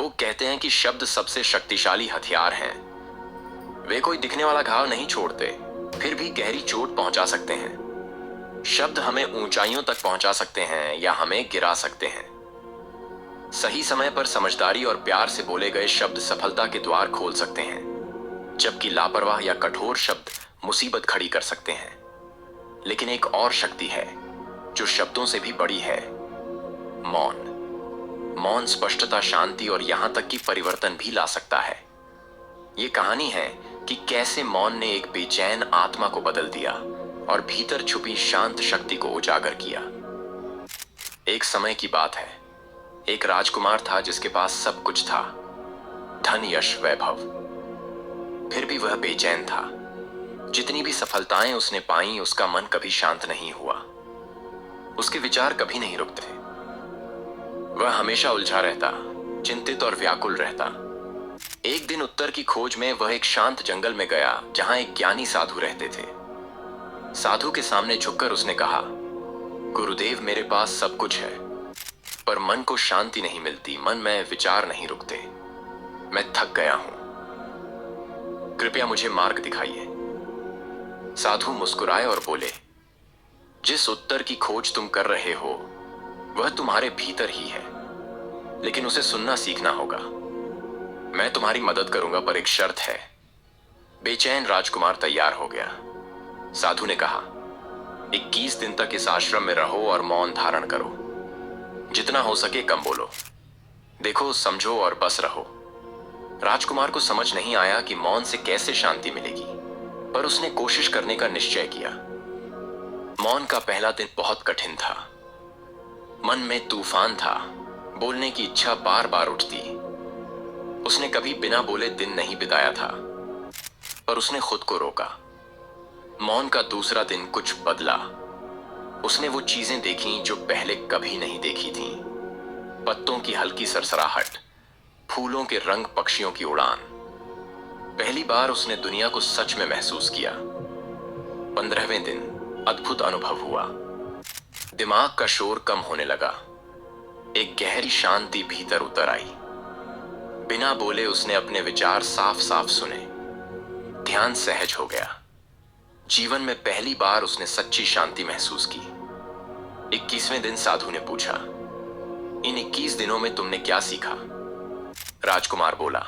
लोग कहते हैं कि शब्द सबसे शक्तिशाली हथियार हैं। वे कोई दिखने वाला घाव नहीं छोड़ते, फिर भी गहरी चोट पहुंचा सकते हैं। शब्द हमें ऊंचाइयों तक पहुंचा सकते हैं या हमें गिरा सकते हैं। सही समय पर समझदारी और प्यार से बोले गए शब्द सफलता के द्वार खोल सकते हैं, जबकि लापरवाह या कठोर शब्द मुसीबत खड़ी कर सकते हैं। लेकिन एक और शक्ति है जो शब्दों से भी बड़ी है, मौन। मौन स्पष्टता, शांति और यहां तक कि परिवर्तन भी ला सकता है। ये कहानी है कि कैसे मौन ने एक बेचैन आत्मा को बदल दिया और भीतर छुपी शांत शक्ति को उजागर किया। एक समय की बात है। एक राजकुमार था जिसके पास सब कुछ था, धन, यश, वैभव। फिर भी वह बेचैन था। जितनी भी सफलताएं उसने पाई, उसका मन कभी शांत नहीं हुआ। उसके विचार कभी नहीं रुकते। वह हमेशा उलझा रहता, चिंतित और व्याकुल रहता। एक दिन उत्तर की खोज में वह एक शांत जंगल में गया जहां एक ज्ञानी साधु रहते थे। साधु के सामने झुककर उसने कहा, गुरुदेव, मेरे पास सब कुछ है, पर मन को शांति नहीं मिलती। मन में विचार नहीं रुकते। मैं थक गया हूं, कृपया मुझे मार्ग दिखाइए। साधु मुस्कुराए और बोले, जिस उत्तर की खोज तुम कर रहे हो वह तुम्हारे भीतर ही है, लेकिन उसे सुनना सीखना होगा। मैं तुम्हारी मदद करूंगा, पर एक शर्त है। बेचैन राजकुमार तैयार हो गया। साधु ने कहा, 21 दिन तक इस आश्रम में रहो और मौन धारण करो। जितना हो सके कम बोलो, देखो, समझो और बस रहो। राजकुमार को समझ नहीं आया कि मौन से कैसे शांति मिलेगी, पर उसने कोशिश करने का निश्चय किया। मौन का पहला दिन बहुत कठिन था। मन में तूफान था, बोलने की इच्छा बार बार उठती। उसने कभी बिना बोले दिन नहीं बिताया था, पर उसने खुद को रोका। मौन का दूसरा दिन कुछ बदला। उसने वो चीजें देखी जो पहले कभी नहीं देखी थीं। पत्तों की हल्की सरसराहट, फूलों के रंग, पक्षियों की उड़ान। पहली बार उसने दुनिया को सच में महसूस किया। 15वें दिन अद्भुत अनुभव हुआ। दिमाग का शोर कम होने लगा। एक गहरी शांति भीतर उतर आई। बिना बोले उसने अपने विचार साफ साफ सुने। ध्यान सहज हो गया। जीवन में पहली बार उसने सच्ची शांति महसूस की। 21वें दिन साधु ने पूछा, इन 21 दिनों में तुमने क्या सीखा? राजकुमार बोला,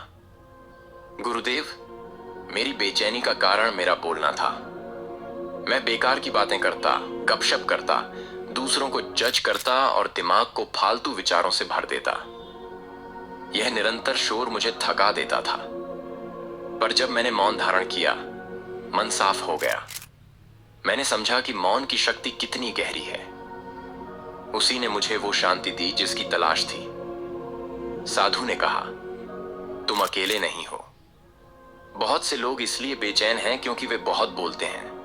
गुरुदेव, मेरी बेचैनी का कारण मेरा बोलना था। मैं बेकार की बातें करता, गपशप करता, दूसरों को जज करता और दिमाग को फालतू विचारों से भर देता। यह निरंतर शोर मुझे थका देता था। पर जब मैंने मौन धारण किया, मन साफ हो गया। मैंने समझा कि मौन की शक्ति कितनी गहरी है। उसी ने मुझे वो शांति दी जिसकी तलाश थी। साधु ने कहा, तुम अकेले नहीं हो। बहुत से लोग इसलिए बेचैन हैं क्योंकि वे बहुत बोलते हैं।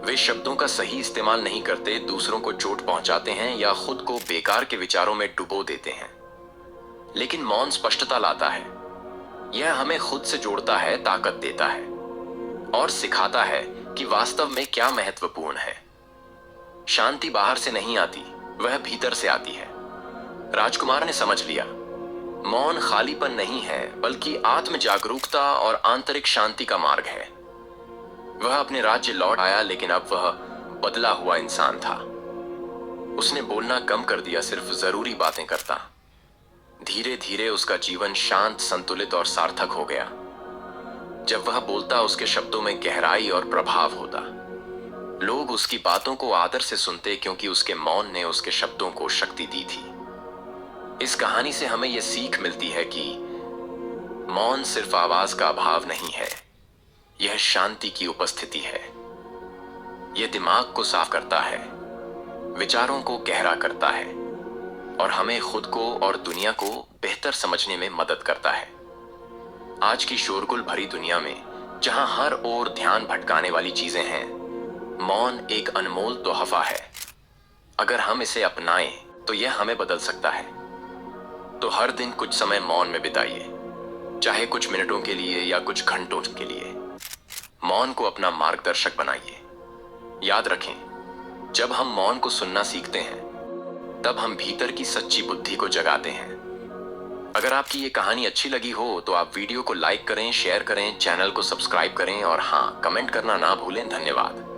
वे शब्दों का सही इस्तेमाल नहीं करते, दूसरों को चोट पहुंचाते हैं या खुद को बेकार के विचारों में डुबो देते हैं। लेकिन मौन स्पष्टता लाता है। यह हमें खुद से जोड़ता है, ताकत देता है और सिखाता है कि वास्तव में क्या महत्वपूर्ण है। शांति बाहर से नहीं आती, वह भीतर से आती है। राजकुमार ने समझ लिया, मौन खालीपन नहीं है, बल्कि आत्म जागरूकता और आंतरिक शांति का मार्ग है। वह अपने राज्य लौट आया, लेकिन अब वह बदला हुआ इंसान था। उसने बोलना कम कर दिया, सिर्फ जरूरी बातें करता। धीरे धीरे उसका जीवन शांत, संतुलित और सार्थक हो गया। जब वह बोलता, उसके शब्दों में गहराई और प्रभाव होता। लोग उसकी बातों को आदर से सुनते क्योंकि उसके मौन ने उसके शब्दों को शक्ति दी थी। इस कहानी से हमें यह सीख मिलती है कि मौन सिर्फ आवाज का अभाव नहीं है, यह शांति की उपस्थिति है। यह दिमाग को साफ करता है, विचारों को गहरा करता है और हमें खुद को और दुनिया को बेहतर समझने में मदद करता है। आज की शोरगुल भरी दुनिया में, जहां हर ओर ध्यान भटकाने वाली चीजें हैं, मौन एक अनमोल तोहफा है। अगर हम इसे अपनाएं तो यह हमें बदल सकता है। तो हर दिन कुछ समय मौन में बिताइए, चाहे कुछ मिनटों के लिए या कुछ घंटों के लिए। मौन को अपना मार्गदर्शक बनाइए। याद रखें, जब हम मौन को सुनना सीखते हैं, तब हम भीतर की सच्ची बुद्धि को जगाते हैं। अगर आपकी ये कहानी अच्छी लगी हो तो आप वीडियो को लाइक करें, शेयर करें, चैनल को सब्सक्राइब करें और हाँ, कमेंट करना ना भूलें। धन्यवाद।